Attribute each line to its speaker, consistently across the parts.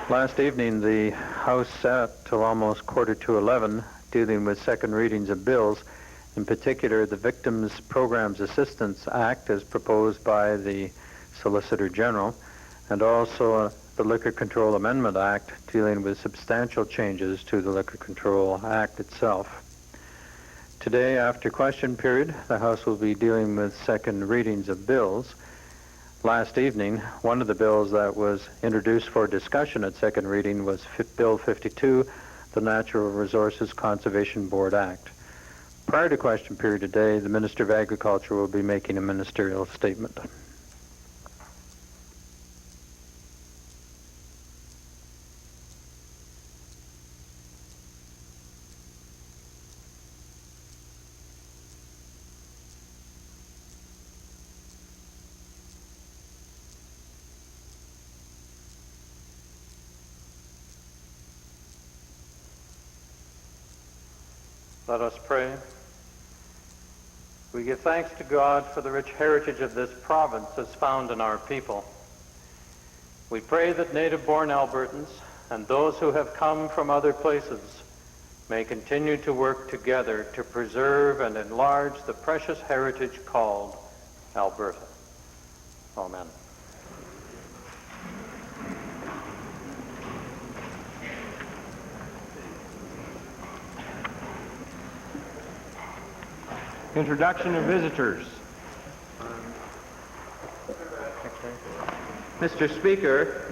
Speaker 1: Last evening, the House sat till almost 11:15 dealing with second readings of bills, in particular the Victims Programs Assistance Act as proposed by the Solicitor General, and also the Liquor Control Amendment Act dealing with substantial changes to the Liquor Control Act itself. Today, after question period, the House will be dealing with second readings of bills. Last evening, one of the bills that was introduced for discussion at second reading was Bill 52, the Natural Resources Conservation Board Act. Prior to question period today, the Minister of Agriculture will be making a ministerial statement. Let us pray. We give thanks to God for the rich heritage of this province as found in our people. We pray that native-born Albertans and those who have come from other places may continue to work together to preserve and enlarge the precious heritage called Alberta. Amen.
Speaker 2: Introduction of visitors.
Speaker 3: Mr. Speaker,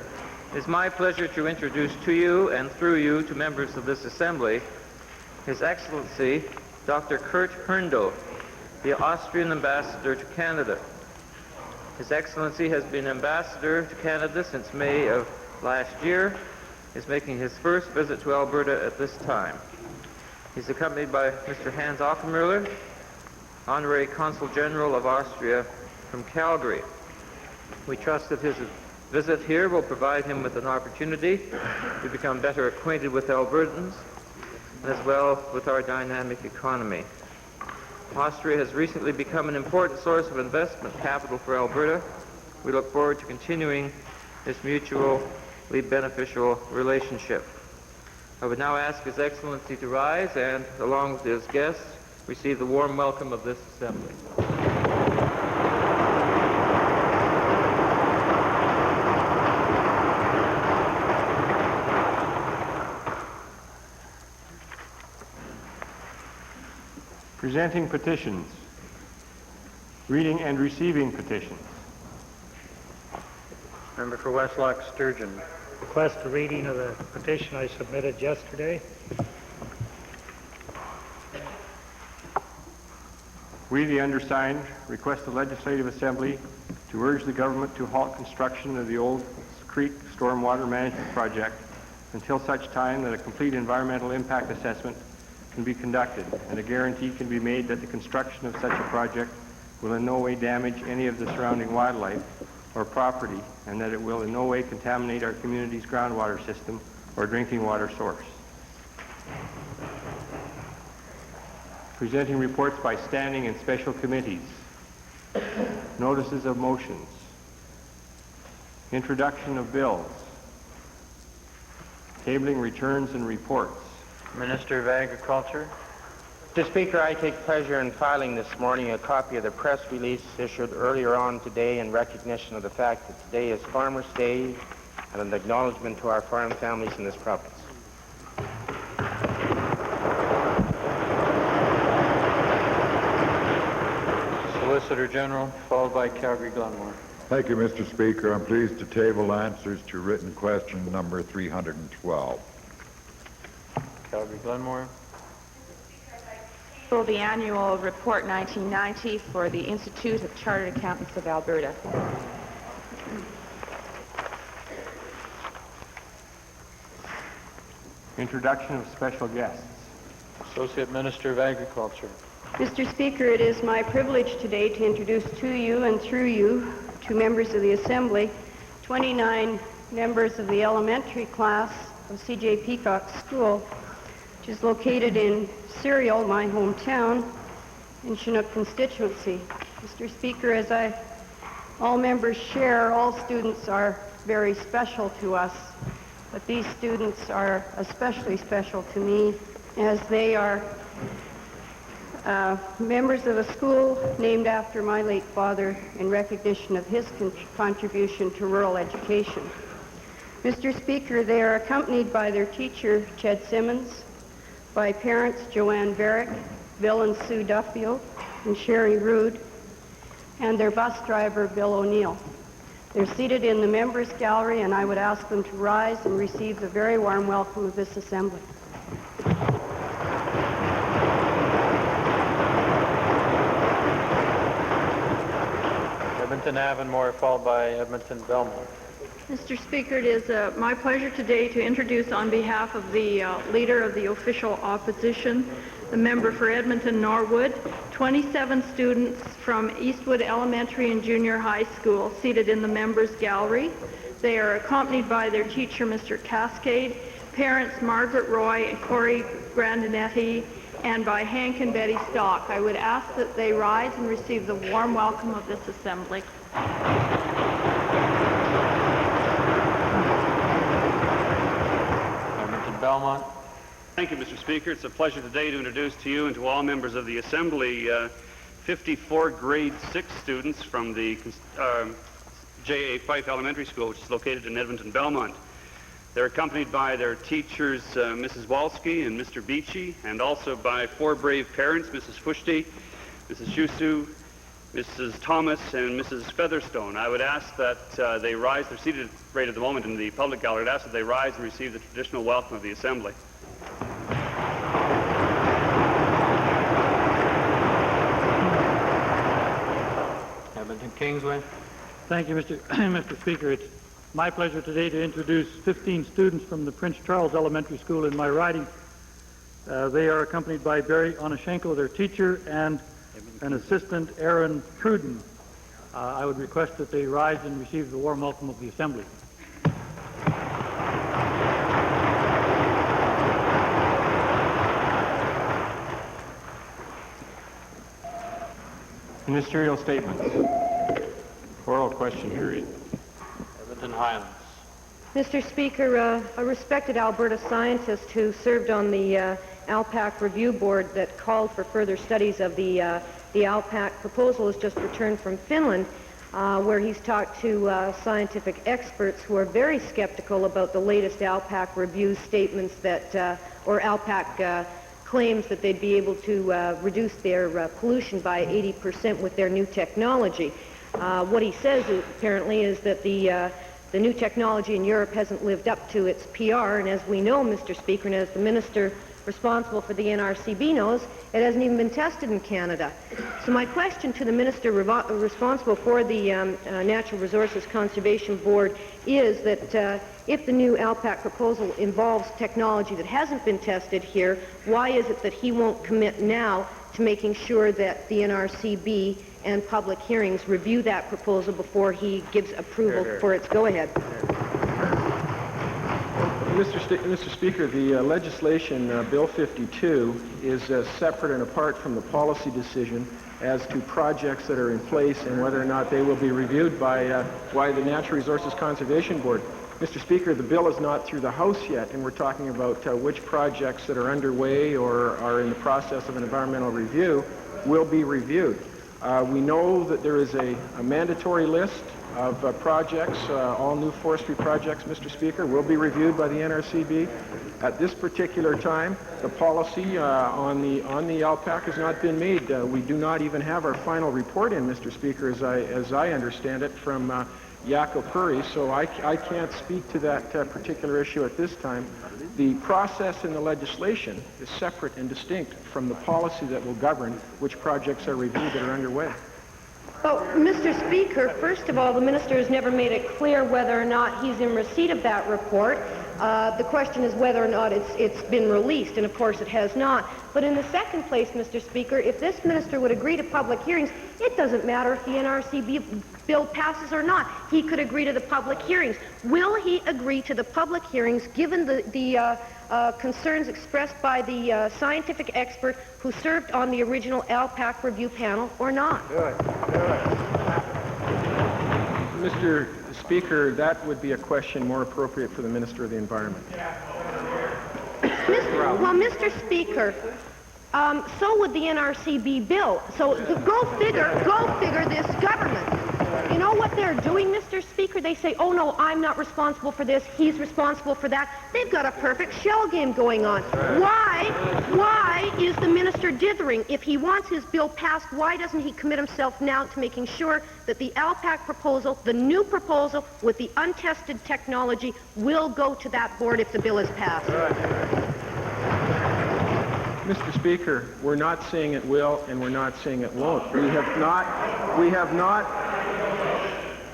Speaker 3: it is my pleasure to introduce to you and through you to members of this Assembly His Excellency Dr. Kurt Herndl, the Austrian Ambassador to Canada. His Excellency has been Ambassador to Canada since May of last year, is making his first visit to Alberta at this time. He's accompanied by Mr. Hans Offenmüller, Honorary Consul General of Austria from Calgary. We trust that his visit here will provide him with an opportunity to become better acquainted with Albertans, and as well with our dynamic economy. Austria has recently become an important source of investment capital for Alberta. We look forward to continuing this mutually beneficial relationship. I would now ask His Excellency to rise and, along with his guests, receive the warm welcome of this Assembly.
Speaker 2: Presenting petitions. Reading and receiving petitions.
Speaker 1: Member for Westlock Sturgeon.
Speaker 4: Request a reading of the petition I submitted yesterday.
Speaker 2: We, the undersigned, request the Legislative Assembly to urge the government to halt construction of the Old Creek Stormwater Management Project until such time that a complete environmental impact assessment can be conducted and a guarantee can be made that the construction of such a project will in no way damage any of the surrounding wildlife or property, and that it will in no way contaminate our community's groundwater system or drinking water source. Presenting reports by standing and special committees. Notices of motions. Introduction of bills. Tabling returns and reports.
Speaker 1: Minister of Agriculture.
Speaker 5: Mr. Speaker, I take pleasure in filing this morning a copy of the press release issued earlier on today in recognition of the fact that today is Farmers' Day and an acknowledgement to our farm families in this province.
Speaker 1: Solicitor General, followed by Calgary Glenmore.
Speaker 6: Thank you, Mr. Speaker. I'm pleased to table answers to written question number 312.
Speaker 1: Calgary Glenmore.
Speaker 7: The annual report 1990 for the Institute of Chartered Accountants of Alberta.
Speaker 2: Introduction of special guests.
Speaker 1: Associate Minister of Agriculture.
Speaker 8: Mr. Speaker, it is my privilege today to introduce to you and through you to members of the Assembly 29 members of the elementary class of C.J. Peacock School, which is located in Cereal, my hometown, in Chinook constituency. Mr. Speaker, as all members share, all students are very special to us. but these students are especially special to me as they are members of a school named after my late father in recognition of his contribution to rural education. Mr. Speaker, they are accompanied by their teacher, Ched Simmons, by parents Joanne Varick, Bill and Sue Duffield, and Sherry Rood, and their bus driver, Bill O'Neill. They're seated in the members' gallery, and I would ask them to rise and receive the very warm welcome of this assembly.
Speaker 1: Edmonton Avonmore, followed by Edmonton Belmont.
Speaker 9: Mr. Speaker, it is my pleasure today to introduce on behalf of the Leader of the Official Opposition, the member for Edmonton Norwood, 27 students from Eastwood Elementary and Junior High School seated in the members' gallery. They are accompanied by their teacher, Mr. Cascade, parents Margaret Roy and Corey Grandinetti, and by Hank and Betty Stock. I would ask that they rise and receive the warm welcome of this assembly.
Speaker 1: Edmonton Belmont.
Speaker 10: Thank you, Mr. Speaker. It's a pleasure today to introduce to you and to all members of the Assembly 54 grade 6 students from the J.A. Fife Elementary School, which is located in Edmonton Belmont. They're accompanied by their teachers, Mrs. Walski and Mr. Beachy, and also by 4 brave parents, Mrs. Fushti, Mrs. Shusu, Mrs. Thomas, and Mrs. Featherstone. I would ask that they rise. They're seated right at the moment in the public gallery. I'd ask that they rise and receive the traditional welcome of the Assembly.
Speaker 1: Edmonton Kingsway.
Speaker 4: Thank you, Mr. Speaker. It's my pleasure today to introduce 15 students from the Prince Charles Elementary School in my riding. They are accompanied by Barry Onishenko, their teacher, and an assistant, Aaron Pruden. I would request that they rise and receive the warm welcome of the Assembly.
Speaker 2: Ministerial statements. Oral question period.
Speaker 1: Edmonton Highlands.
Speaker 11: Mr. Speaker, a respected Alberta scientist who served on the ALPAC review board that called for further studies of the ALPAC proposal has just returned from Finland, where he's talked to scientific experts who are very skeptical about the latest ALPAC review statements that, or ALPAC claims that they'd be able to reduce their pollution by 80% with their new technology. What he says apparently is that the new technology in Europe hasn't lived up to its PR, and as we know, Mr. Speaker, and as the minister responsible for the NRCB knows, it hasn't even been tested in Canada. So my question to the minister responsible for the Natural Resources Conservation Board is that if the new ALPAC proposal involves technology that hasn't been tested here, why is it that he won't commit now to making sure that the NRCB and public hearings review that proposal before he gives approval for its go-ahead?
Speaker 2: Mr. Speaker, the legislation, Bill 52, is separate and apart from the policy decision as to projects that are in place and whether or not they will be reviewed by the Natural Resources Conservation Board. Mr. Speaker, the bill is not through the House yet, and we're talking about which projects that are underway or are in the process of an environmental review will be reviewed. We know that there is a mandatory list of projects, all new forestry projects, Mr. Speaker, will be reviewed by the NRCB. At this particular time, the policy on the ALPAC has not been made. We do not even have our final report in, Mr. Speaker, as I understand it, from Jaco Puri, so I can't speak to that particular issue at this time. The process in the legislation is separate and distinct from the policy that will govern which projects are reviewed that are underway.
Speaker 11: Well, Mr. Speaker, first of all, the minister has never made it clear whether or not he's in receipt of that report. The question is whether or not it's been released, and of course it has not. But in the second place, Mr. Speaker, if this minister would agree to public hearings, it doesn't matter if the NRCB bill passes or not. He could agree to the public hearings. Will he agree to the public hearings given the concerns expressed by the scientific expert who served on the original ALPAC review panel or not?
Speaker 2: Mr.
Speaker 12: Speaker, that would be a question more appropriate for the Minister of the Environment.
Speaker 11: Well, Mr. Speaker, so would the NRCB bill. So go figure this government. You know what they're doing, Mr. Speaker? They say, oh no, I'm not responsible for this, he's responsible for that. They've got a perfect shell game going on. Why is the minister dithering? If he wants his bill passed, why doesn't he commit himself now to making sure that the ALPAC proposal, the new proposal with the untested technology, will go to that board if the bill is passed?
Speaker 12: Mr. Speaker, we're not saying it will and we're not saying it won't. We have not,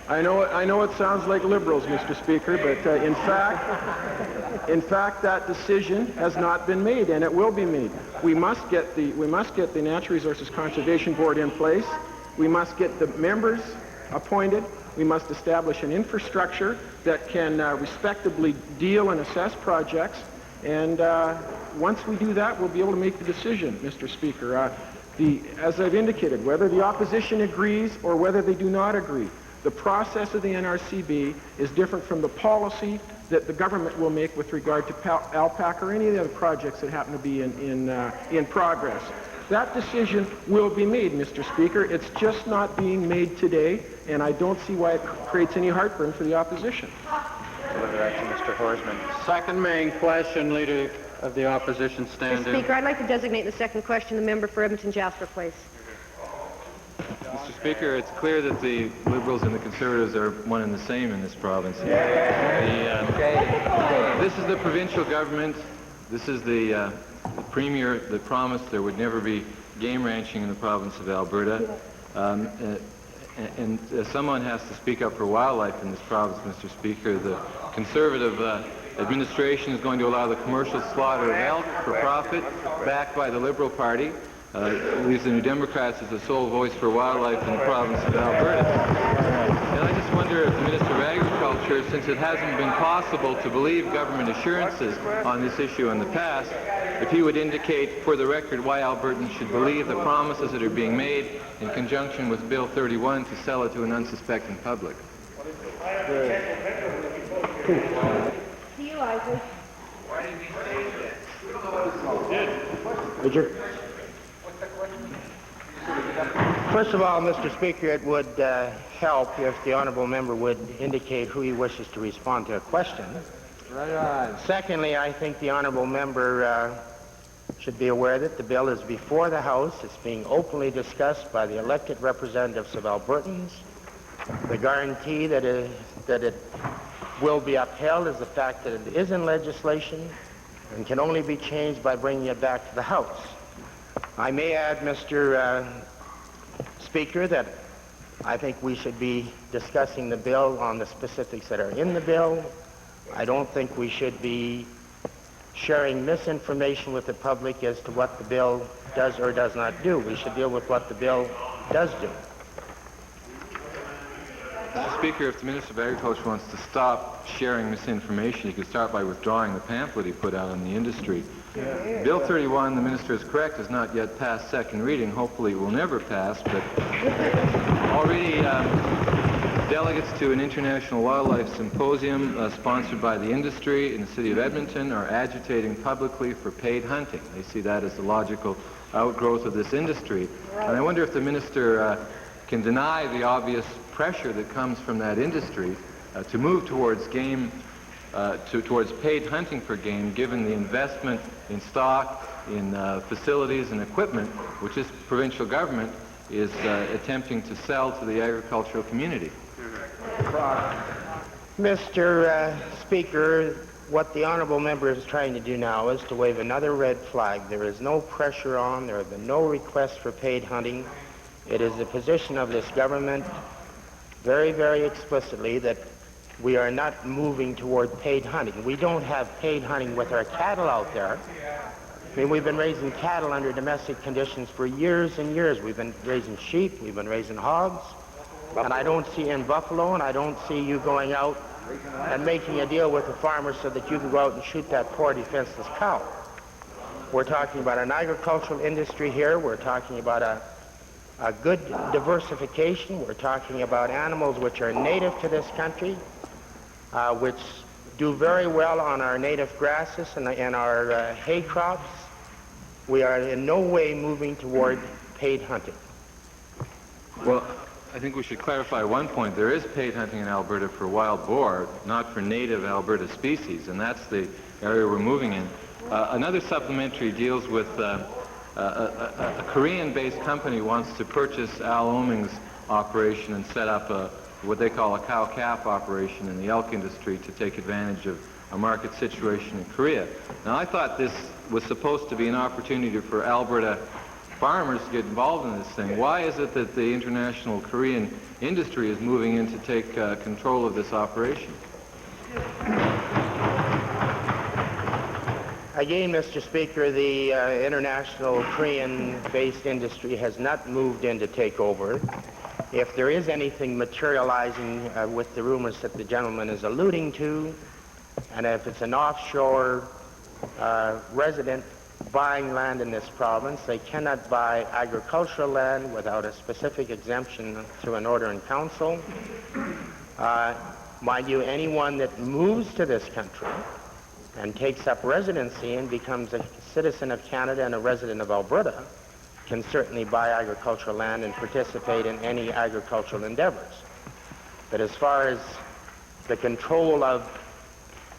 Speaker 12: I know it sounds like liberals, Mr. Speaker, but in fact that decision has not been made and it will be made. We must get the Natural Resources Conservation Board in place. We must get the members appointed. We must establish an infrastructure that can respectably deal and assess projects. And once we do that, we'll be able to make the decision, Mr. Speaker. As I've indicated, whether the opposition agrees or whether they do not agree, the process of the NRCB is different from the policy that the government will make with regard to ALPAC or any of the other projects that happen to be in progress. That decision will be made, Mr. Speaker. It's just not being made today, and I don't see why it creates any heartburn for the opposition.
Speaker 5: Mr. Horsman.
Speaker 1: Second main question, Leader of the Opposition, stand
Speaker 11: Mr. Speaker, I'd like to designate the second question the member for Edmonton Jasper Place.
Speaker 13: Mr. Speaker, it's clear that the Liberals and the Conservatives are one and the same in this province. This is the provincial government. This is the Premier that promised there would never be game ranching in the province of Alberta. And someone has to speak up for wildlife in this province, Mr. Speaker. The Conservative administration is going to allow the commercial slaughter of elk for profit, backed by the Liberal Party. Leaves the New Democrats as the sole voice for wildlife in the province of Alberta. And I just wonder if the Minister of Agriculture, since it hasn't been possible to believe government assurances on this issue in the past, if he would indicate for the record why Albertans should believe the promises that are being made in conjunction with Bill 31 to sell it to an unsuspecting public.
Speaker 11: To you, Isaac.
Speaker 10: Why did he say this?
Speaker 5: Major. First of all, Mr. Speaker, it would help if the honourable member would indicate who he wishes to respond to a question.
Speaker 12: Right on.
Speaker 5: Secondly, I think the honourable member should be aware that the bill is before the House. It's being openly discussed by the elected representatives of Albertans. The guarantee that it will be upheld is the fact that it is in legislation and can only be changed by bringing it back to the House. I may add, Mr. Speaker, that I think we should be discussing the bill on the specifics that are in the bill. I don't think we should be sharing misinformation with the public as to what the bill does or does not do. We should deal with what the bill does do.
Speaker 13: Mr. Speaker, if the Minister of Agriculture wants to stop sharing misinformation, he could start by withdrawing the pamphlet he put out on the industry. Bill 31, the Minister is correct, has not yet passed second reading. Hopefully it will never pass, but already delegates to an international wildlife symposium sponsored by the industry in the city of Edmonton are agitating publicly for paid hunting. They see that as the logical outgrowth of this industry. And I wonder if the Minister can deny the obvious pressure that comes from that industry to move towards game, towards paid hunting for game, given the investment in stock, in facilities and equipment, which this provincial government is attempting to sell to the agricultural community.
Speaker 5: Mr. Speaker, what the honourable member is trying to do now is to wave another red flag. There is no pressure on, there have been no requests for paid hunting. It is the position of this government very, very explicitly that we are not moving toward paid hunting. We don't have paid hunting with our cattle out there. I mean, we've been raising cattle under domestic conditions for years and years. We've been raising sheep, we've been raising hogs, and I don't see in buffalo, and I don't see you going out and making a deal with the farmer so that you can go out and shoot that poor defenseless cow. We're talking about an agricultural industry here. We're talking about a a good diversification. We're talking about animals which are native to this country, which do very well on our native grasses and our hay crops. We are in no way moving toward paid hunting.
Speaker 13: Well, I think we should clarify one point. There is paid hunting in Alberta for wild boar, not for native Alberta species, and that's the area we're moving in. Another supplementary deals with a Korean-based company wants to purchase Al Oming's operation and set up what they call a cow-calf operation in the elk industry to take advantage of a market situation in Korea. Now, I thought this was supposed to be an opportunity for Alberta farmers to get involved in this thing. Why is it that the international Korean industry is moving in to take control of this operation?
Speaker 5: Again, Mr. Speaker, the international Korean-based industry has not moved in to take over. If there is anything materializing with the rumors that the gentleman is alluding to, and if it's an offshore resident buying land in this province, they cannot buy agricultural land without a specific exemption through an order in council. Mind you, anyone that moves to this country and takes up residency and becomes a citizen of Canada and a resident of Alberta can certainly buy agricultural land and participate in any agricultural endeavors. But as far as the control of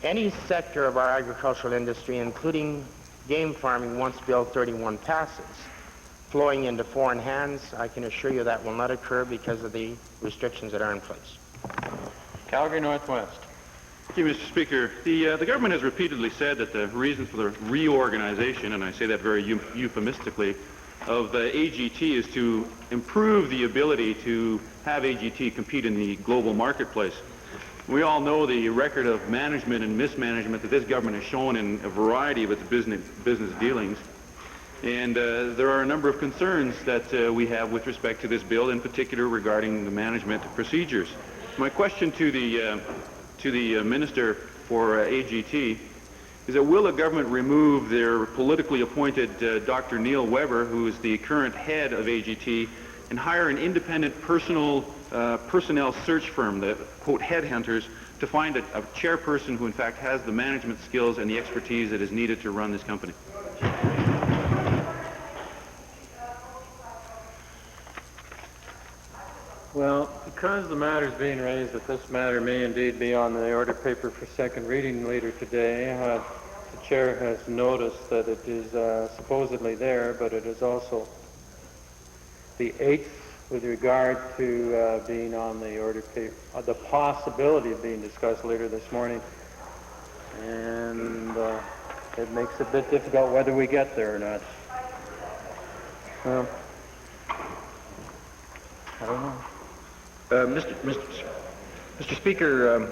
Speaker 5: any sector of our agricultural industry, including game farming, once Bill 31 passes, flowing into foreign hands, I can assure you that will not occur because of the restrictions that are in place.
Speaker 14: Calgary Northwest.
Speaker 10: Thank you, Mr. Speaker. The government has repeatedly said that the reason for the reorganization, and I say that very euphemistically, of AGT is to improve the ability to have AGT compete in the global marketplace. We all know the record of management and mismanagement that this government has shown in a variety of its business dealings. And there are a number of concerns that we have with respect to this bill, in particular regarding the management procedures. My question to the Minister for AGT is that will the government remove their politically appointed Dr. Neil Weber, who is the current head of AGT, and hire an independent personnel search firm, the quote headhunters, to find a chairperson who in fact has the management skills and the expertise that is needed to run this company?
Speaker 14: Well, because the matter is being raised that this matter may indeed be on the order paper for second reading later today, the chair has noticed that it is supposedly there, but it is also the 8th with regard to being on the order paper, the possibility of being discussed later this morning. And it makes it a bit difficult whether we get there or not. Well, I don't know.
Speaker 15: Mr. Speaker,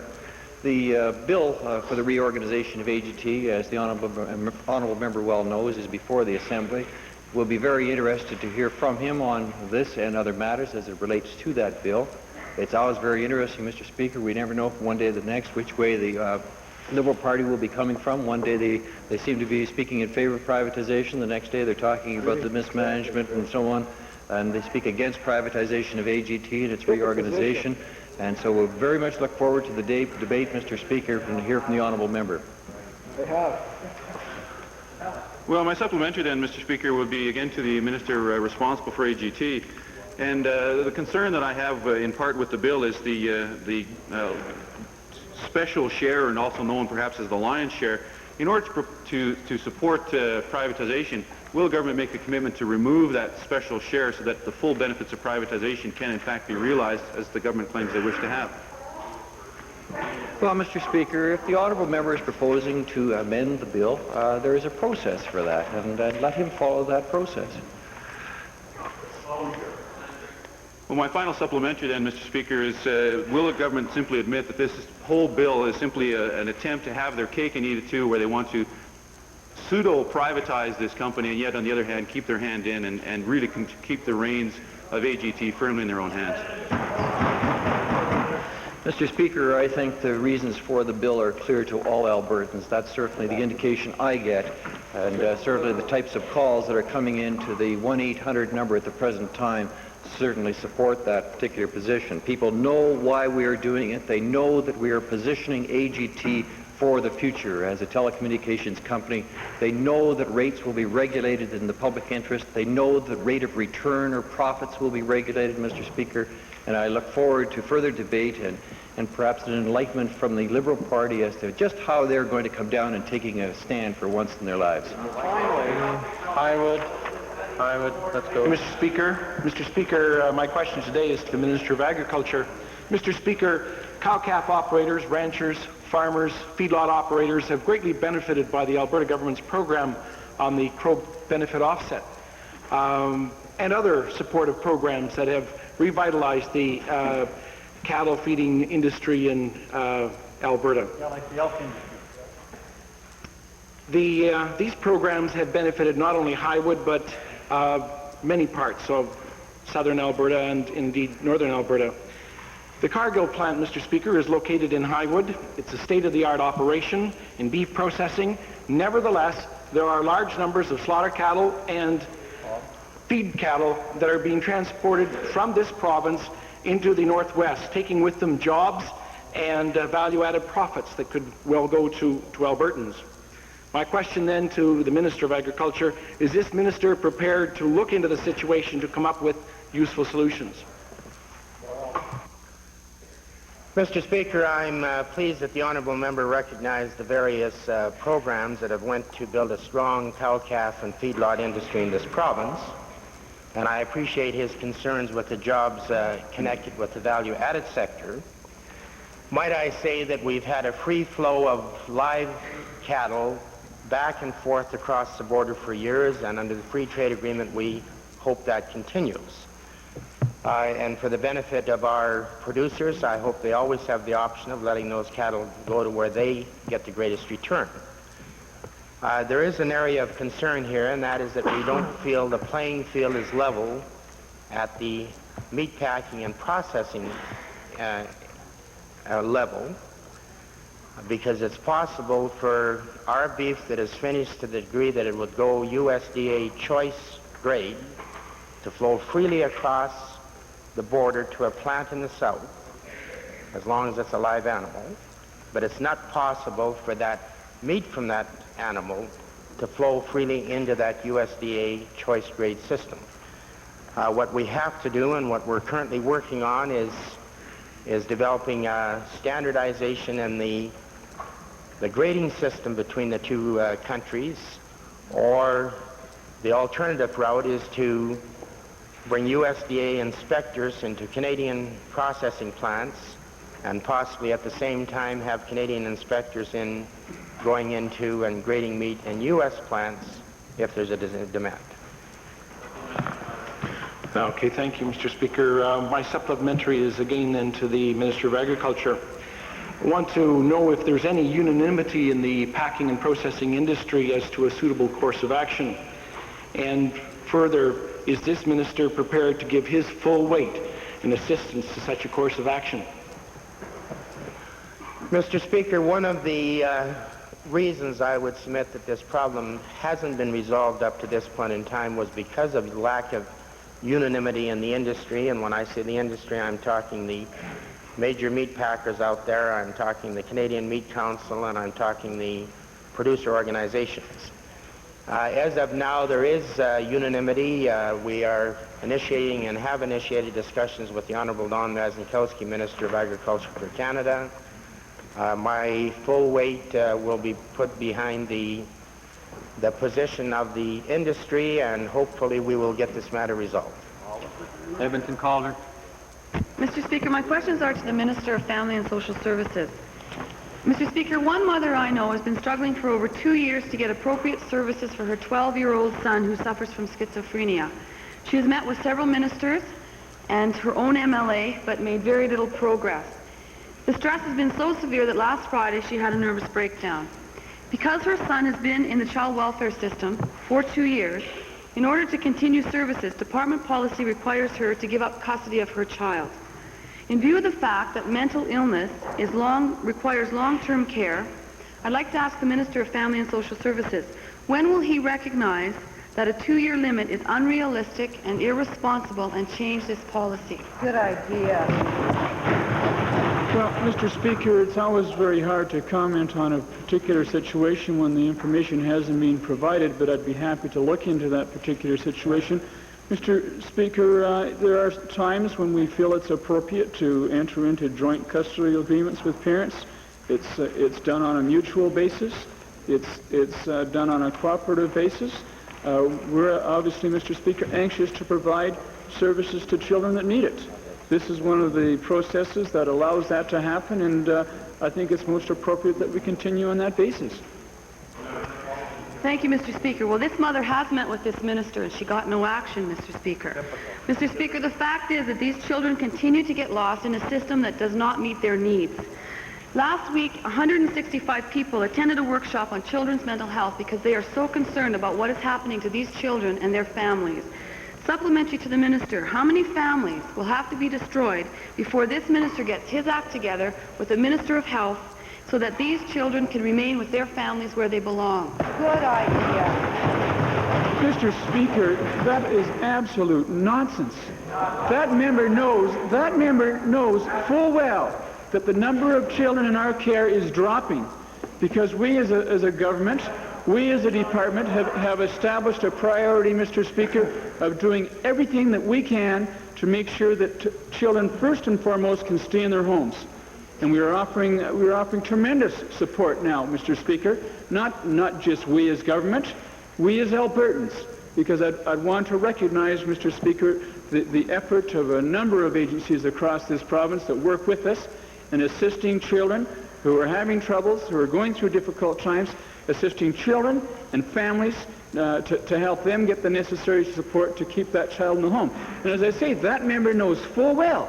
Speaker 15: the bill for the reorganization of AGT, as the honourable member well knows, is before the Assembly. We'll be very interested to hear from him on this and other matters as it relates to that bill. It's always very interesting, Mr. Speaker. We never know from one day to the next which way the Liberal Party will be coming from. One day they seem to be speaking in favor of privatization. The next day they're talking about the mismanagement and so on. And they speak against privatization of AGT and its reorganization. And so we'll very much look forward to the debate, Mr. Speaker, and to hear from the honourable member.
Speaker 12: They have.
Speaker 10: Well, my supplementary then, Mr. Speaker, would be again to the minister responsible for AGT. And the concern that I have in part with the bill is the special share, and also known perhaps as the lion's share. In order to support privatization, will the government make a commitment to remove that special share so that the full benefits of privatization can in fact be realized as the government claims they wish to have?
Speaker 15: Well, Mr. Speaker, if the honourable member is proposing to amend the bill, there is a process for that, and let him follow that process.
Speaker 10: Well, my final supplementary then, Mr. Speaker, is will the government simply admit that this whole bill is simply an attempt to have their cake and eat it too, where they want to pseudo-privatize this company and yet on the other hand keep their hand in and really keep the reins of AGT firmly in their own hands?
Speaker 15: Mr. Speaker, I think the reasons for the bill are clear to all Albertans. That's certainly the indication I get, and certainly the types of calls that are coming in to the 1-800 number at the present time certainly support that particular position. People know why we are doing it. They know that we are positioning AGT for the future as a telecommunications company. They know that rates will be regulated in the public interest. They know that rate of return or profits will be regulated, Mr. Speaker, and I look forward to further debate and perhaps an enlightenment from the Liberal Party as to just how they're going to come down and taking a stand for once in their lives.
Speaker 14: Highwood, let's go.
Speaker 12: Mr. Speaker, my question today is to the Minister of Agriculture. Mr. Speaker, cow-calf operators, ranchers, farmers, feedlot operators have greatly benefited by the Alberta government's program on the Crow benefit offset and other supportive programs that have revitalized the cattle feeding industry in Alberta.
Speaker 4: Yeah, like the elk industry.
Speaker 12: These programs have benefited not only Highwood, but many parts of southern Alberta and indeed northern Alberta. The Cargill plant, Mr. Speaker, is located in Highwood. It's a state-of-the-art operation in beef processing. Nevertheless, there are large numbers of slaughter cattle and feed cattle that are being transported from this province into the Northwest, taking with them jobs and value-added profits that could well go to Albertans. My question then to the Minister of Agriculture, is this minister prepared to look into the situation to come up with useful solutions?
Speaker 5: Mr. Speaker, I'm pleased that the honourable member recognized the various programs that have went to build a strong cow-calf and feedlot industry in this province, and I appreciate his concerns with the jobs connected with the value-added sector. Might I say that we've had a free flow of live cattle back and forth across the border for years, and under the free trade agreement we hope that continues. And for the benefit of our producers, I hope they always have the option of letting those cattle go to where they get the greatest return. There is an area of concern here, and that is that we don't feel the playing field is level at the meat packing and processing level, because it's possible for our beef that is finished to the degree that it would go USDA choice grade to flow freely across the border to a plant in the south, as long as it's a live animal, but it's not possible for that meat from that animal to flow freely into that USDA choice grade system. What we have to do, and what we're currently working on, is developing standardization in the grading system between the two countries, or the alternative route is to bring USDA inspectors into Canadian processing plants and possibly at the same time have Canadian inspectors going into and grading meat in U.S. plants if there's a demand.
Speaker 12: Okay, thank you, Mr. Speaker. My supplementary is again then to the Minister of Agriculture. I want to know if there's any unanimity in the packing and processing industry as to a suitable course of action. And further, is this minister prepared to give his full weight in assistance to such a course of action?
Speaker 5: Mr. Speaker, one of the reasons I would submit that this problem hasn't been resolved up to this point in time was because of the lack of unanimity in the industry. And when I say the industry, I'm talking the major meat packers out there, I'm talking the Canadian Meat Council, and I'm talking the producer organizations. As of now, there is unanimity. We are initiating and have initiated discussions with the Honourable Don Mazankowski, Minister of Agriculture for Canada. My full weight will be put behind the position of the industry, and hopefully we will get this matter resolved.
Speaker 14: Edmonton Calder.
Speaker 16: Mr. Speaker, my questions are to the Minister of Family and Social Services. Mr. Speaker, one mother I know has been struggling for over 2 years to get appropriate services for her 12-year-old son who suffers from schizophrenia. She has met with several ministers and her own MLA, but made very little progress. The stress has been so severe that last Friday she had a nervous breakdown. Because her son has been in the child welfare system for 2 years, in order to continue services, department policy requires her to give up custody of her child. In view of the fact that mental illness requires long-term care, I'd like to ask the Minister of Family and Social Services, when will he recognize that a 2-year limit is unrealistic and irresponsible and change this policy.
Speaker 11: Good idea.
Speaker 4: Well, Mr. Speaker, it's always very hard to comment on a particular situation when the information hasn't been provided, but I'd be happy to look into that particular situation. Mr. Speaker, there are times when we feel it's appropriate to enter into joint custodial agreements with parents. It's done on a mutual basis. It's done on a cooperative basis. We're obviously, Mr. Speaker, anxious to provide services to children that need it. This is one of the processes that allows that to happen, and I think it's most appropriate that we continue on that basis.
Speaker 16: Thank you, Mr. Speaker. Well, this mother has met with this minister, and she got no action, Mr. Speaker. Mr. Speaker, the fact is that these children continue to get lost in a system that does not meet their needs. Last week, 165 people attended a workshop on children's mental health because they are so concerned about what is happening to these children and their families. Supplementary to the minister, how many families will have to be destroyed before this minister gets his act together with the Minister of Health so that these children can remain with their families where they belong?
Speaker 11: Good idea.
Speaker 4: Mr. Speaker, that is absolute nonsense. That member knows full well that the number of children in our care is dropping because we as a government, we as a department have established a priority, Mr. Speaker, of doing everything that we can to make sure that children first and foremost can stay in their homes. And we are offering tremendous support now, Mr. Speaker, not just we as government, we as Albertans, because I'd want to recognize, Mr. Speaker, the effort of a number of agencies across this province that work with us in assisting children who are having troubles, who are going through difficult times, assisting children and families to help them get the necessary support to keep that child in the home. And as I say, that member knows full well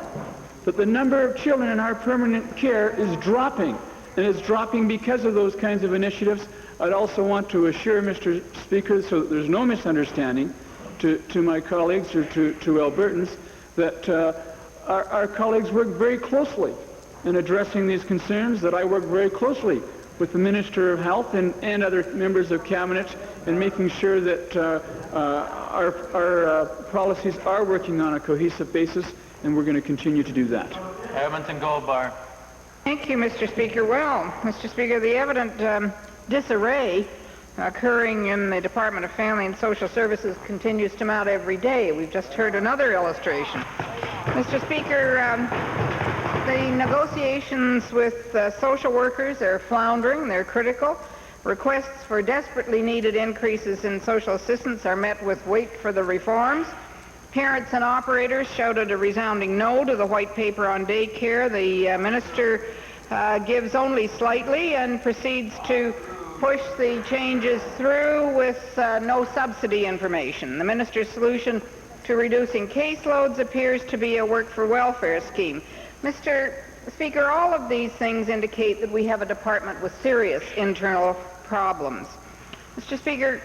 Speaker 4: that the number of children in our permanent care is dropping, and it's dropping because of those kinds of initiatives. I'd also want to assure, Mr. Speaker, so that there's no misunderstanding to my colleagues or to Albertans, that our colleagues work very closely in addressing these concerns, that I work very closely with the Minister of Health and other members of Cabinet in making sure that our policies are working on a cohesive basis, and we're going to continue to do that.
Speaker 3: Edmonton Gold Bar.
Speaker 17: Thank you, Mr. Speaker. Well, Mr. Speaker, the evident disarray occurring in the Department of Family and Social Services continues to mount every day. We've just heard another illustration. Mr. Speaker, the negotiations with social workers are floundering. They're critical. Requests for desperately needed increases in social assistance are met with wait for the reforms. Parents and operators shouted a resounding no to the white paper on daycare. The minister gives only slightly and proceeds to push the changes through with no subsidy information. The minister's solution to reducing caseloads appears to be a work for welfare scheme. Mr. Speaker, all of these things indicate that we have a department with serious internal problems. Mr. Speaker,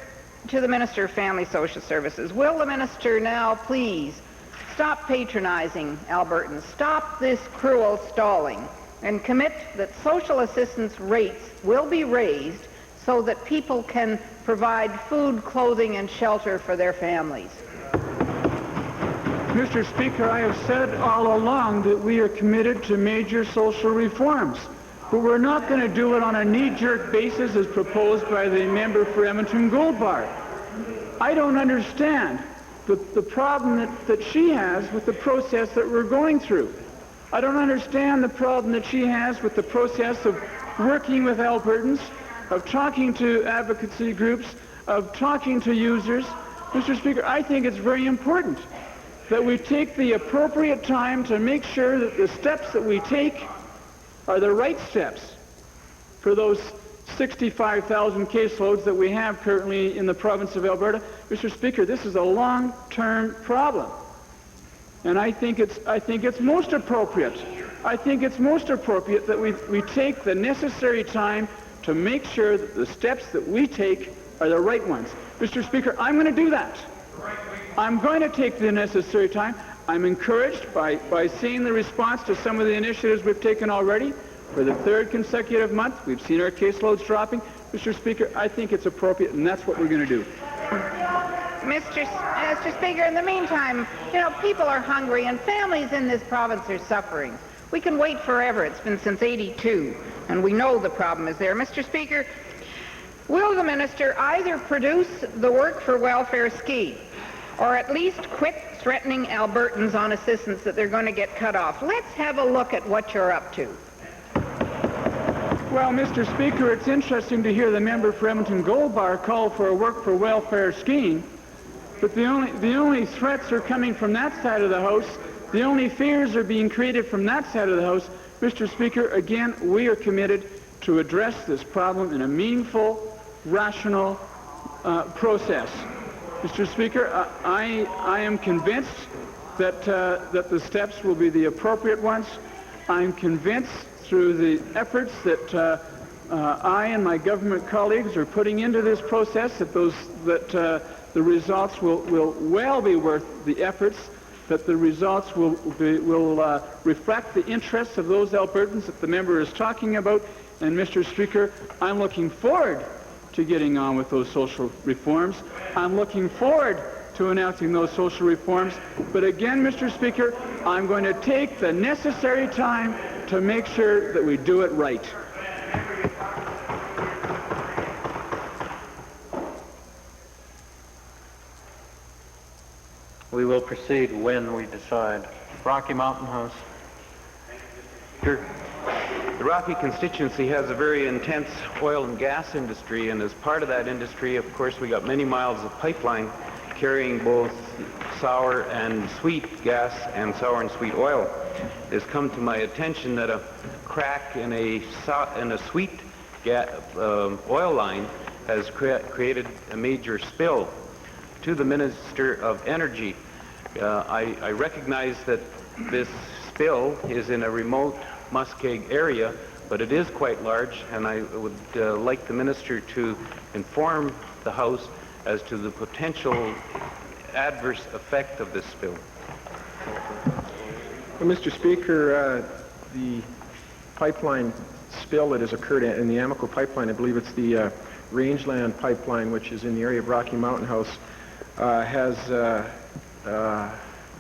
Speaker 17: to the Minister of Family Social Services, will the minister now please stop patronizing Albertans, stop this cruel stalling, and commit that social assistance rates will be raised so that people can provide food, clothing, and shelter for their families?
Speaker 4: Mr. Speaker, I have said all along that we are committed to major social reforms, but we're not going to do it on a knee-jerk basis as proposed by the member for Edmonton Gold Bar. I don't understand the problem that she has with the process that we're going through. I don't understand the problem that she has with the process of working with Albertans, of talking to advocacy groups, of talking to users. Mr. Speaker, I think it's very important that we take the appropriate time to make sure that the steps that we take are the right steps for those 65,000 caseloads that we have currently in the province of Alberta. Mr. Speaker, this is a long-term problem, and I think it's most appropriate. I think it's most appropriate that we take the necessary time to make sure that the steps that we take are the right ones. Mr. Speaker, I'm going to do that. I'm going to take the necessary time. I'm encouraged by seeing the response to some of the initiatives we've taken already. For the third consecutive month, we've seen our caseloads dropping. Mr. Speaker, I think it's appropriate, and that's what we're going to do.
Speaker 17: Mr. Speaker, in the meantime, you know, people are hungry and families in this province are suffering. We can wait forever. It's been since '82, and we know the problem is there. Mr. Speaker, will the minister either produce the work for welfare scheme or at least quit threatening Albertans on assistance that they're going to get cut off? Let's have a look at what you're up to.
Speaker 18: Well, Mr. Speaker, it's interesting to hear the member for Edmonton Gold Bar call for a work for welfare scheme, but the only threats are coming from that side of the House. The only fears are being created from that side of the House. Mr. Speaker, again, we are committed to address this problem in a meaningful, rational process. Mr. Speaker, I am convinced that the steps will be the appropriate ones. I'm convinced through the efforts that I and my government colleagues are putting into this process that the results will well be worth the efforts, that the results will reflect the interests of those Albertans that the member is talking about. And Mr. Speaker, I'm looking forward to getting on with those social reforms. I'm looking forward to announcing those social reforms. But again, Mr. Speaker, I'm going to take the necessary time to make sure that we do it right.
Speaker 1: We will proceed when we decide. Rocky Mountain House.
Speaker 19: Sure. The Rocky constituency has a very intense oil and gas industry, and as part of that industry, of course, we got many miles of pipeline carrying both sour and sweet gas and sour and sweet oil. It has come to my attention that a crack in a sweet oil line has created a major spill. To the Minister of Energy, I recognize that this spill is in a remote Muskeg area, but it is quite large, and I would like the Minister to inform the House as to the potential adverse effect of this spill.
Speaker 12: Well, Mr. Speaker, the pipeline spill that has occurred in the Amico pipeline, I believe it's the Rangeland pipeline, which is in the area of Rocky Mountain House, has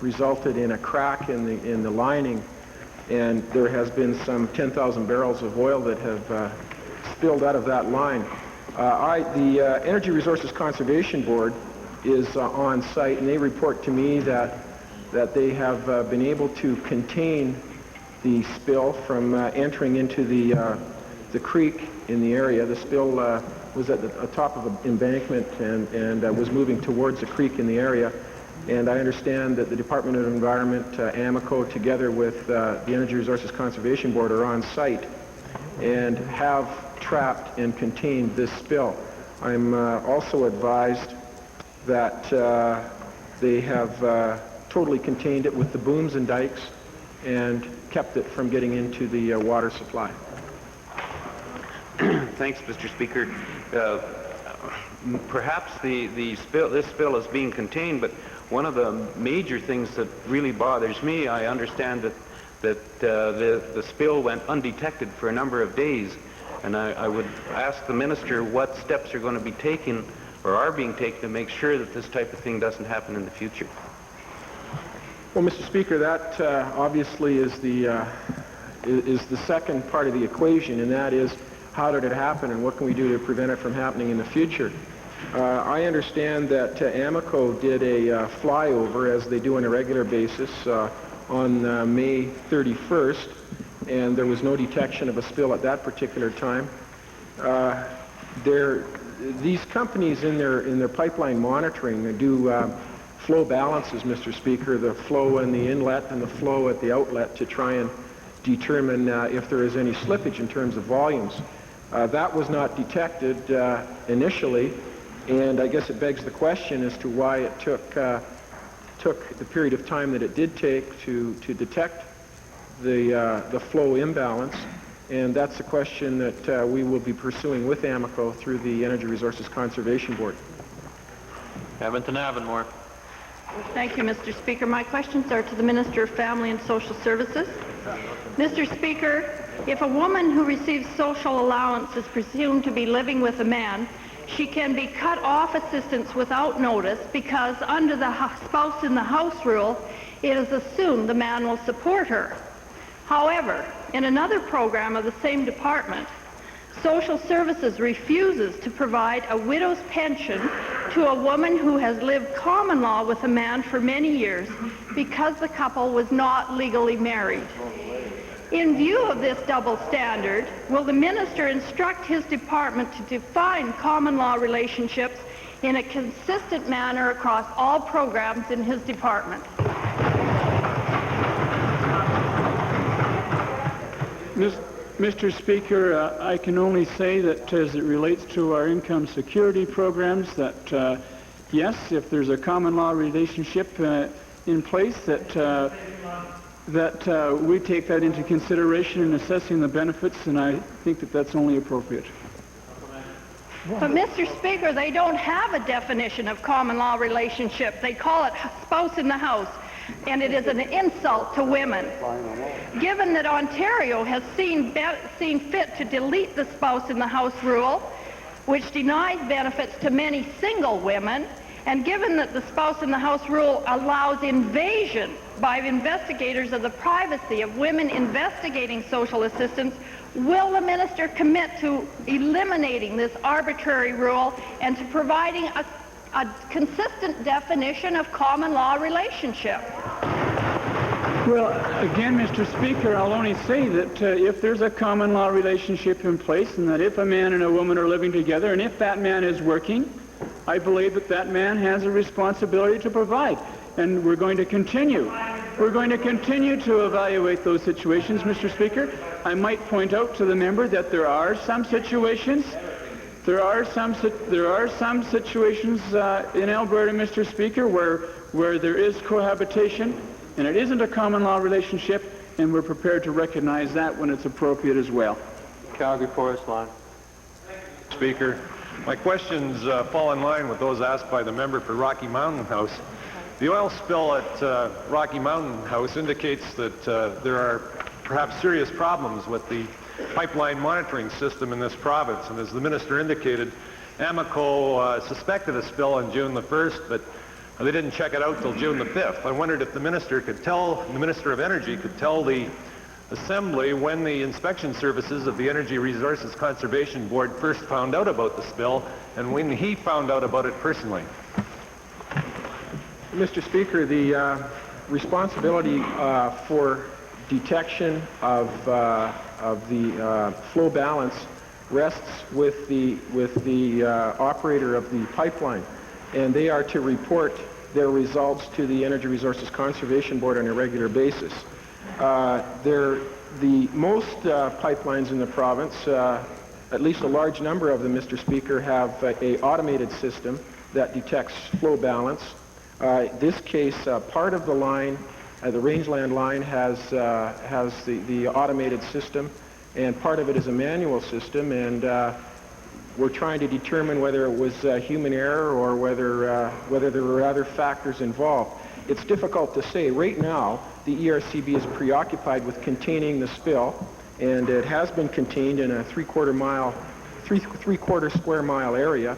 Speaker 12: resulted in a crack in the lining, and there has been some 10,000 barrels of oil that have spilled out of that line. The Energy Resources Conservation Board is on site, and they report to me that they have been able to contain the spill from entering into the creek in the area. The spill was at the top of an embankment and was moving towards the creek in the area. And I understand that the Department of Environment, AMICO, together with the Energy Resources Conservation Board, are on site and have trapped and contained this spill. I'm also advised that they have totally contained it with the booms and dikes and kept it from getting into the water supply.
Speaker 19: Thanks, Mr. Speaker. Perhaps this spill is being contained, but one of the major things that really bothers me, I understand that the spill went undetected for a number of days, and I would ask the Minister what steps are going to be taken or are being taken to make sure that this type of thing doesn't happen in the future.
Speaker 12: Well, Mr. Speaker, that obviously is the second part of the equation, and that is how did it happen and what can we do to prevent it from happening in the future. I understand that AMICO did a flyover, as they do on a regular basis, on May 31st, and there was no detection of a spill at that particular time. These companies in their pipeline monitoring do flow balances, Mr. Speaker, the flow in the inlet and the flow at the outlet to try and determine if there is any slippage in terms of volumes. That was not detected initially, and I guess it begs the question as to why it took the period of time that it did take to detect the flow imbalance, and that's a question that we will be pursuing with AMICO through the Energy Resources Conservation Board.
Speaker 1: Edmonton Avonmore.
Speaker 9: Thank you, Mr. Speaker. My questions are to the Minister of Family and Social Services. Mr. Speaker, if a woman who receives social allowance is presumed to be living with a man, She can be cut off assistance without notice because under the spouse in the house rule, it is assumed the man will support her. However, in another program of the same department, Social Services refuses to provide a widow's pension to a woman who has lived common law with a man for many years because the couple was not legally married. In view of this double standard, will the minister instruct his department to define common law relationships in a consistent manner across all programs in his department?
Speaker 18: Mr. Speaker, I can only say that as it relates to our income security programs, that yes, if there's a common law relationship in place, that we take that into consideration in assessing the benefits, and I think that that's only appropriate.
Speaker 9: But, Mr. Speaker, they don't have a definition of common law relationship. They call it spouse in the house, and it is an insult to women. Given that Ontario has seen fit to delete the spouse in the house rule, which denies benefits to many single women, and given that the spouse in the house rule allows invasion by investigators of the privacy of women investigating social assistance, will the minister commit to eliminating this arbitrary rule and to providing a consistent definition of common law relationship?
Speaker 18: Well, again, Mr. Speaker, I'll only say that if there's a common law relationship in place, and that if a man and a woman are living together, and if that man is working, I believe that that man has a responsibility to provide. And we're going to continue. We're going to continue to evaluate those situations, Mr. Speaker. I might point out to the member that there are some situations in Alberta, Mr. Speaker, where there is cohabitation, and it isn't a common law relationship, and we're prepared to recognize that when it's appropriate as well.
Speaker 14: Calgary Forest Lawn.
Speaker 20: Speaker, my questions fall in line with those asked by the member for Rocky Mountain House. The oil spill at Rocky Mountain House indicates that there are perhaps serious problems with the pipeline monitoring system in this province, and as the minister indicated, AMECO suspected a spill on June the 1st, but they didn't check it out till June the 5th. I wondered if the Minister of Energy could tell the Assembly when the inspection services of the Energy Resources Conservation Board first found out about the spill and when he found out about it personally.
Speaker 12: Mr. Speaker, the responsibility for detection of the flow balance rests with the operator of the pipeline, and they are to report their results to the Energy Resources Conservation Board on a regular basis. Most pipelines in the province, at least a large number of them, Mr. Speaker, have a automated system that detects flow balance. This case, part of the line, the rangeland line, has the automated system, and part of it is a manual system, and we're trying to determine whether it was human error or whether there were other factors involved. It's difficult to say. Right now, the ERCB is preoccupied with containing the spill, and it has been contained in a three-quarter square mile area,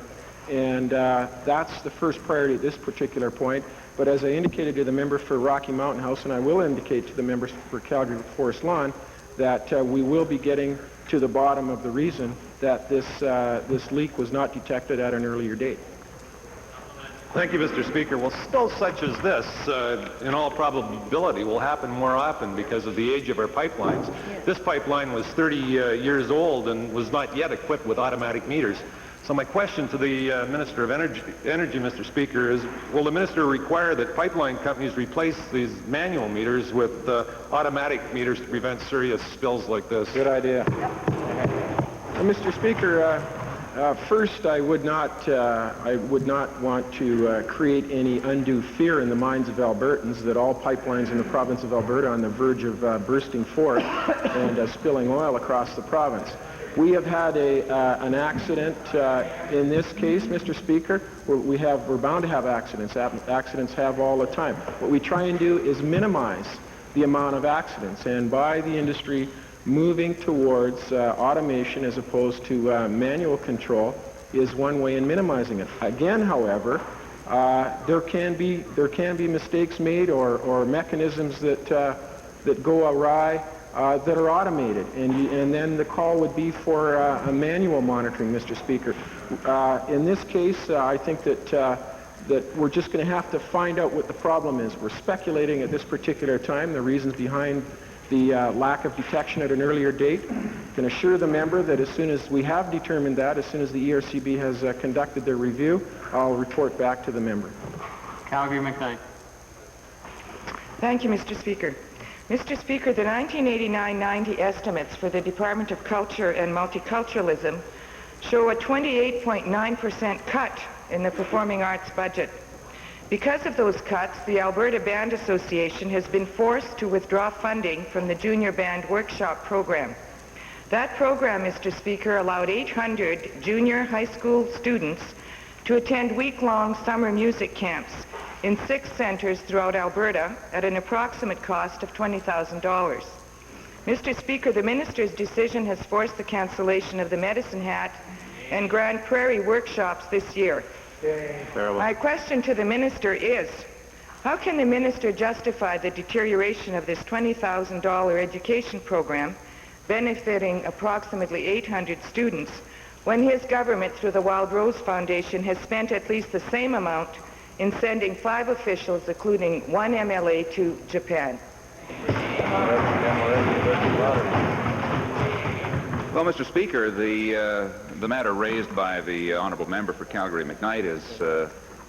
Speaker 12: and that's the first priority at this particular point. But as I indicated to the member for Rocky Mountain House, and I will indicate to the members for Calgary Forest Lawn, that we will be getting to the bottom of the reason that this leak was not detected at an earlier date.
Speaker 20: Thank you, Mr. Speaker. Well, spills such as this, in all probability, will happen more often because of the age of our pipelines. Yes. This pipeline was 30 years old and was not yet equipped with automatic meters. So my question to the Minister of Energy, Mr. Speaker, is will the Minister require that pipeline companies replace these manual meters with automatic meters to prevent serious spills like this?
Speaker 12: Good idea. Mr. Speaker, first, I would not want to create any undue fear in the minds of Albertans that all pipelines in the province of Alberta are on the verge of bursting forth and spilling oil across the province. We have had an accident in this case, Mr. Speaker. We're bound to have accidents. Accidents have all the time. What we try and do is minimize the amount of accidents, and by the industry moving towards automation as opposed to manual control, is one way in minimizing it. Again, however, there can be mistakes made or mechanisms that go awry that are automated, and then the call would be for a manual monitoring, Mr. Speaker. In this case, I think that we're just going to have to find out what the problem is. We're speculating at this particular time the reasons behind the lack of detection at an earlier date. I can assure the member that as soon as we have determined that, as soon as the ERCB has conducted their review, I'll report back to the member.
Speaker 14: Calgary McKnight.
Speaker 21: Thank you, Mr. Speaker. Mr. Speaker, the 1989-90 estimates for the Department of Culture and Multiculturalism show a 28.9% cut in the performing arts budget. Because of those cuts, the Alberta Band Association has been forced to withdraw funding from the Junior Band Workshop program. That program, Mr. Speaker, allowed 800 junior high school students to attend week-long summer music camps in 6 centers throughout Alberta at an approximate cost of $20,000. Mr. Speaker, the minister's decision has forced the cancellation of the Medicine Hat and Grand Prairie workshops this year. My question to the minister is, how can the minister justify the deterioration of this $20,000 education program benefiting approximately 800 students when his government, through the Wild Rose Foundation, has spent at least the same amount in sending 5 officials, including 1 MLA, to Japan?
Speaker 22: Well, Mr. Speaker, the matter raised by the honourable member for Calgary McKnight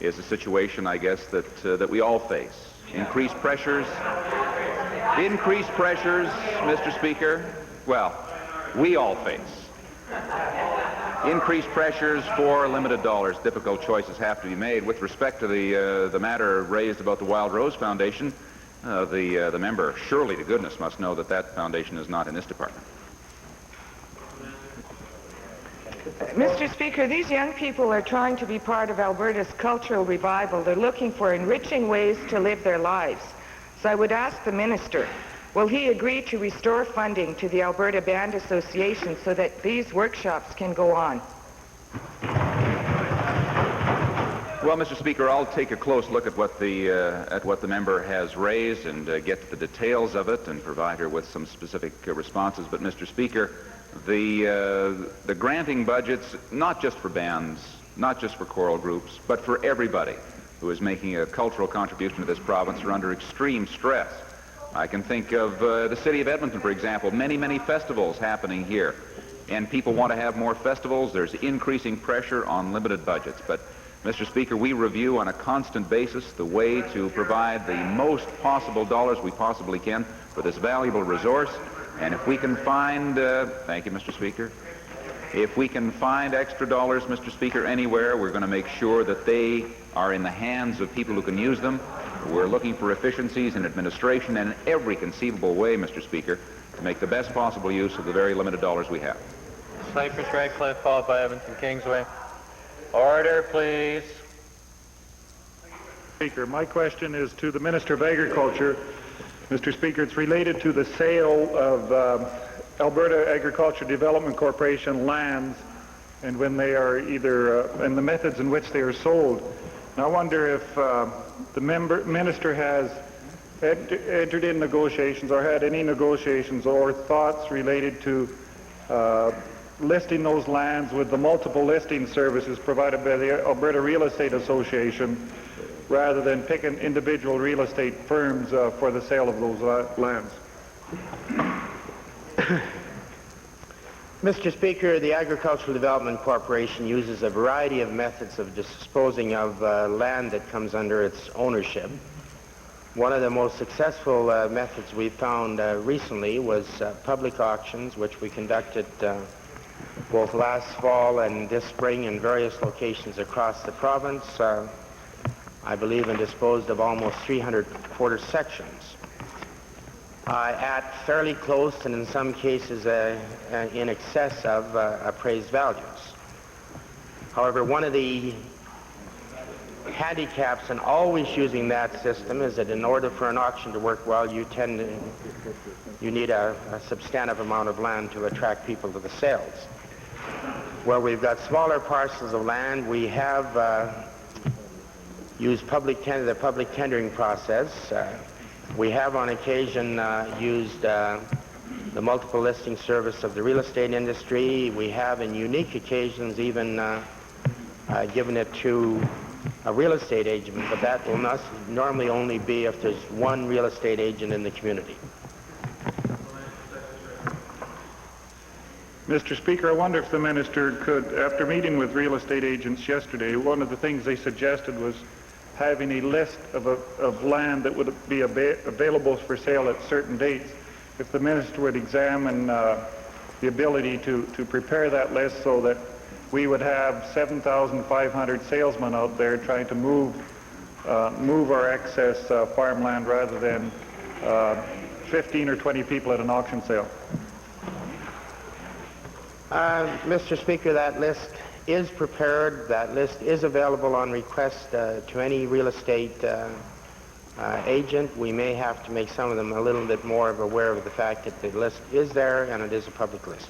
Speaker 22: is a situation, I guess, that we all face. Increased pressures, Mr. Speaker. Well, we all face. Increased pressures for limited dollars. Difficult choices have to be made. With respect to the matter raised about the Wild Rose Foundation, the member, surely to goodness, must know that that foundation is not in this department.
Speaker 21: Mr. Speaker, these young people are trying to be part of Alberta's cultural revival. They're looking for enriching ways to live their lives. So I would ask the minister, will he agree to restore funding to the Alberta Band Association so that these workshops can go on?
Speaker 22: Well, Mr. Speaker, I'll take a close look at what the member has raised and get to the details of it and provide her with some specific responses. But, Mr. Speaker, the granting budgets, not just for bands, not just for choral groups, but for everybody who is making a cultural contribution to this province, are under extreme stress. I can think of the city of Edmonton, for example, many festivals happening here, and people want to have more festivals. There's increasing pressure on limited budgets. But, Mr. Speaker, we review on a constant basis the way to provide the most possible dollars we possibly can for this valuable resource. And if we can find, thank you, Mr. Speaker, if we can find extra dollars, Mr. Speaker, anywhere, we're going to make sure that they are in the hands of people who can use them. We're looking for efficiencies in administration and in every conceivable way, Mr. Speaker, to make the best possible use of the very limited dollars we have.
Speaker 14: Cypress Radcliffe, followed by Edmonton Kingsway. Order, please.
Speaker 4: Speaker, my question is to the Minister of Agriculture. Mr. Speaker, it's related to the sale of Alberta Agriculture Development Corporation lands and when they are either, and the methods in which they are sold. And I wonder if the minister has entered in negotiations or had any negotiations or thoughts related to listing those lands with the multiple listing services provided by the Alberta Real Estate Association, rather than picking individual real estate firms for the sale of those lands.
Speaker 5: Mr. Speaker, the Agricultural Development Corporation uses a variety of methods of disposing of land that comes under its ownership. One of the most successful methods we found recently was public auctions, which we conducted both last fall and this spring in various locations across the province. I believe, and disposed of almost 300 quarter sections at fairly close and in some cases in excess of appraised values. However, one of the handicaps in always using that system is that in order for an auction to work well, you need a substantive amount of land to attract people to the sales. where we've got smaller parcels of land, we have used the public tendering process. We have on occasion used the multiple listing service of the real estate industry. We have in unique occasions even given it to a real estate agent, but that will not normally only be if there's one real estate agent in the community.
Speaker 6: Mr. Speaker, I wonder if the minister could, after meeting with real estate agents yesterday, one of the things they suggested was having a list of land that would be available for sale at certain dates. If the minister would examine the ability to prepare that list so that we would have 7,500 salesmen out there trying to move our excess farmland rather than 15 or 20 people at an auction sale.
Speaker 5: Mr. Speaker, that list is prepared. That list is available on request to any real estate agent. We may have to make some of them a little bit more aware of the fact that the list is there and it is a public list.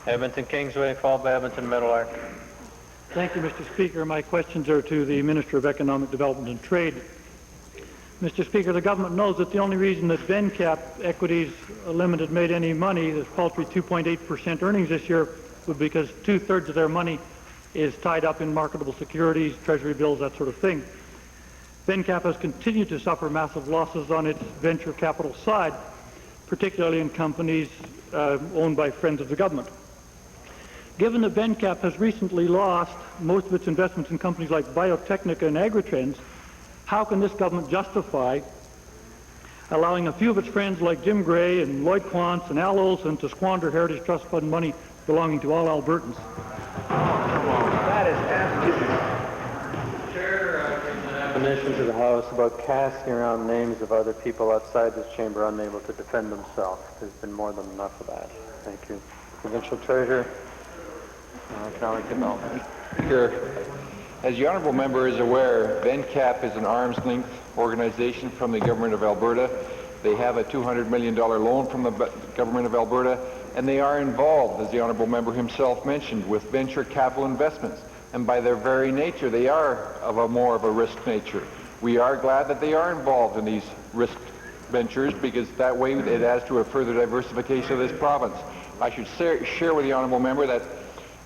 Speaker 14: Edmonton Kingsway, followed by Edmonton Meadowlark.
Speaker 4: Thank you, Mr. Speaker. My questions are to the Minister of Economic Development and Trade. Mr. Speaker, the government knows that the only reason that Vencap Equities Limited made any money, this paltry 2.8% earnings this year, was because 2/3 of their money is tied up in marketable securities, treasury bills, that sort of thing. Vencap has continued to suffer massive losses on its venture capital side, particularly in companies owned by friends of the government. Given that Vencap has recently lost most of its investments in companies like Biotechnica and Agritrends, how can this government justify allowing a few of its friends like Jim Gray and Lloyd Quantz and Al Olson to squander Heritage Trust Fund money belonging to all Albertans?
Speaker 14: That is absolutely. Chair brings an admonition to the House about casting around names of other people outside this chamber unable to defend themselves. There's been more than enough of that. Thank you. Provincial Treasurer, Economic Development.
Speaker 13: Speaker, as the honourable member is aware, Vencap is an arm's-length organization from the Government of Alberta. They have a $200 million loan from the Government of Alberta, and they are involved, as the honourable member himself mentioned, with venture capital investments. And by their very nature, they are of more of a risk nature. We are glad that they are involved in these risk ventures because that way it adds to a further diversification of this province. I should share with the honourable member that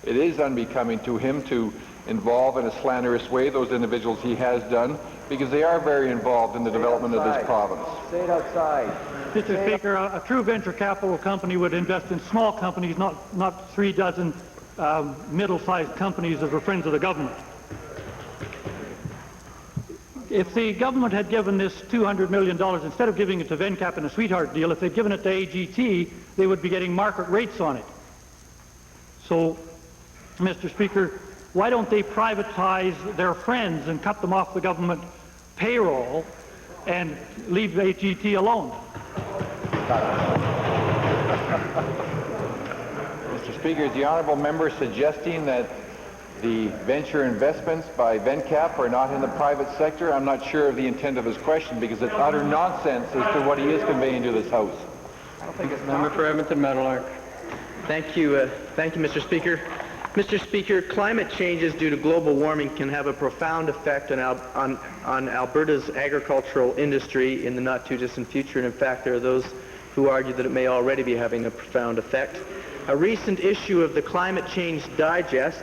Speaker 13: it is unbecoming to him to involve in a slanderous way those individuals he has done because they are very involved in the development of this province.
Speaker 15: Say it outside.
Speaker 4: Mr. Speaker, a true venture capital company would invest in small companies, not 3 dozen middle-sized companies that are friends of the government. If the government had given this $200 million, instead of giving it to Vencap in a sweetheart deal, if they'd given it to AGT, they would be getting market rates on it. So, Mr. Speaker, why don't they privatize their friends and cut them off the government payroll and leave AGT alone?
Speaker 13: Mr. Speaker, is the honourable member suggesting that the venture investments by Vencap are not in the private sector? I'm not sure of the intent of his question because it's utter nonsense as to what he is conveying to this House.
Speaker 14: I don't think it's member for Edmonton Meadowlark.
Speaker 7: Thank you, Mr. Speaker. Mr. Speaker, climate changes due to global warming can have a profound effect on Alberta's agricultural industry in the not-too-distant future, and in fact there are those who argue that it may already be having a profound effect. A recent issue of the Climate Change Digest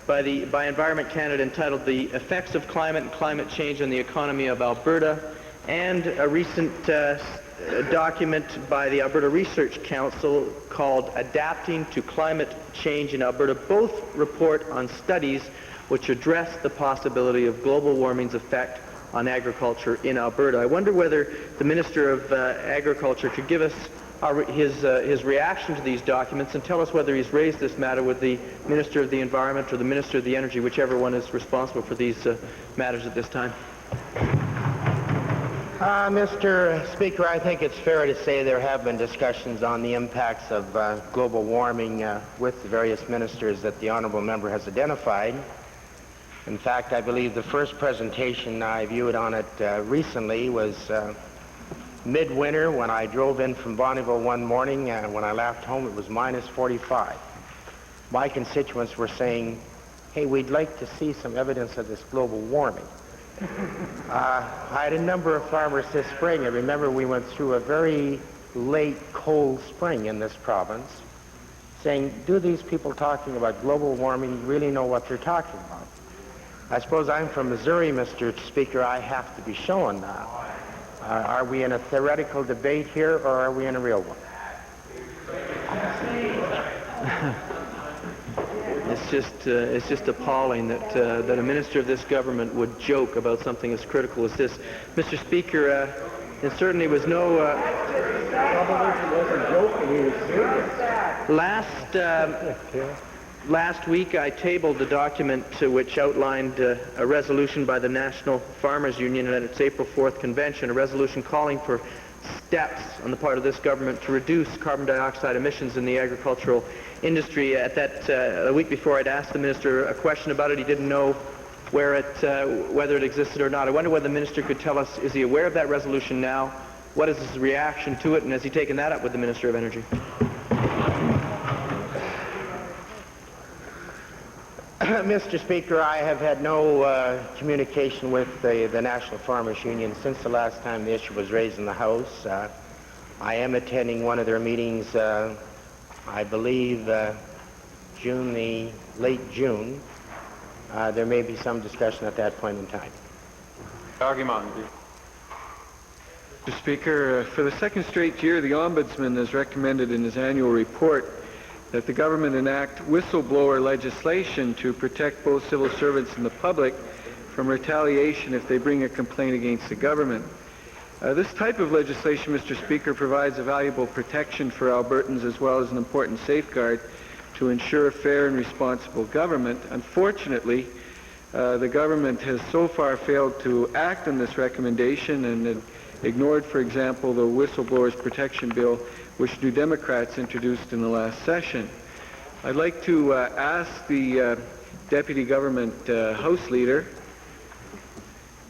Speaker 7: by Environment Canada entitled The Effects of Climate and Climate Change on the Economy of Alberta, and a recent document by the Alberta Research Council called Adapting to Climate Change in Alberta both report on studies which address the possibility of global warming's effect on agriculture in Alberta. I wonder whether the Minister of Agriculture could give us his reaction to these documents and tell us whether he's raised this matter with the Minister of the Environment or the Minister of the Energy, whichever one is responsible for these matters at this time.
Speaker 5: Mr. Speaker, I think it's fair to say there have been discussions on the impacts of global warming with the various ministers that the honourable member has identified. In fact, I believe the first presentation I viewed on it recently was midwinter when I drove in from Bonneville one morning. When I left home, it was -45. my constituents were saying, hey, we'd like to see some evidence of this global warming. I had a number of farmers this spring. I remember we went through a very late cold spring in this province, saying, do these people talking about global warming really know what they're talking about? I suppose I'm from Missouri, Mr. Speaker. I have to be shown that. Are we in a theoretical debate here, or are we in a real one?
Speaker 7: It's just appalling that a minister of this government would joke about something as critical as this. Mr. Speaker, it certainly was no... Last week I tabled a document which outlined a resolution by the National Farmers Union at its April 4th convention, a resolution calling for steps on the part of this government to reduce carbon dioxide emissions in the agricultural industry. A week before, I'd asked the minister a question about it. He didn't know whether it existed or not. I wonder whether the minister could tell us, is he aware of that resolution now? What is his reaction to it, and has he taken that up with the Minister of Energy?
Speaker 5: Mr. Speaker, I have had no communication with the National Farmers Union since the last time the issue was raised in the House. I am attending one of their meetings, I believe, late June. There may be some discussion at that point in time.
Speaker 13: Argument. Mr. Speaker, for the second straight year, the Ombudsman has recommended in his annual report that the government enact whistleblower legislation to protect both civil servants and the public from retaliation if they bring a complaint against the government. This type of legislation, Mr. Speaker, provides a valuable protection for Albertans as well as an important safeguard to ensure fair and responsible government. Unfortunately, the government has so far failed to act on this recommendation and ignored, for example, the Whistleblowers Protection Bill, which New Democrats introduced in the last session. I'd like to ask the Deputy Government House Leader,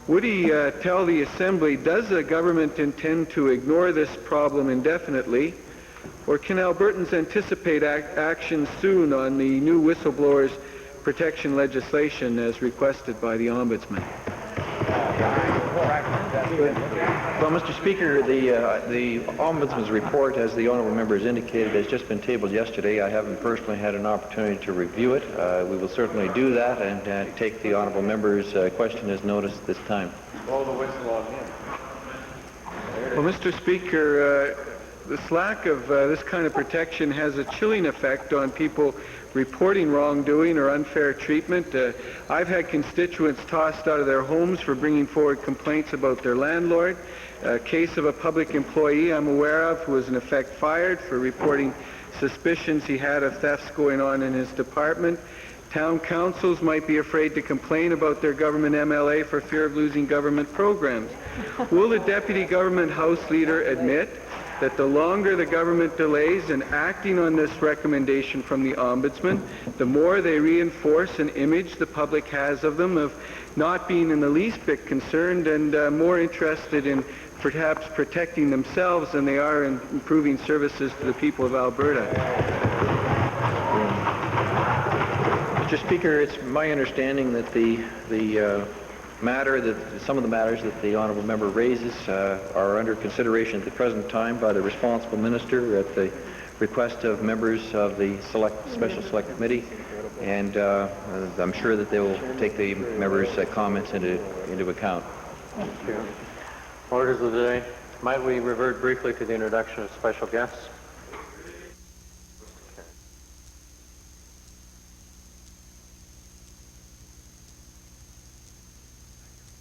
Speaker 13: would he tell the Assembly, does the government intend to ignore this problem indefinitely, or can Albertans anticipate action soon on the new Whistleblowers Protection legislation as requested by the Ombudsman?
Speaker 15: Well, Mr. Speaker, the Ombudsman's report, as the honourable member has indicated, has just been tabled yesterday. I haven't personally had an opportunity to review it. We will certainly do that and take the honourable member's question as noticed this time.
Speaker 14: Blow the whistle on him.
Speaker 13: Well, Mr. Speaker, this lack of this kind of protection has a chilling effect on people reporting wrongdoing or unfair treatment. I've had constituents tossed out of their homes for bringing forward complaints about their landlord. A case of a public employee I'm aware of who was in effect fired for reporting suspicions he had of thefts going on in his department. Town councils might be afraid to complain about their government MLA for fear of losing government programs. Will the Deputy Government House Leader admit that the longer the government delays in acting on this recommendation from the Ombudsman, the more they reinforce an image the public has of them of not being in the least bit concerned and more interested in perhaps protecting themselves than they are in improving services to the people of Alberta?
Speaker 15: Mr. Speaker, it's my understanding that some of the matters that the honourable member raises are under consideration at the present time by the responsible minister at the request of members of the Special Select Committee, and I'm sure that they will take the members' comments into account.
Speaker 14: Thank you. Orders of the day. Might we revert briefly to the introduction of special guests?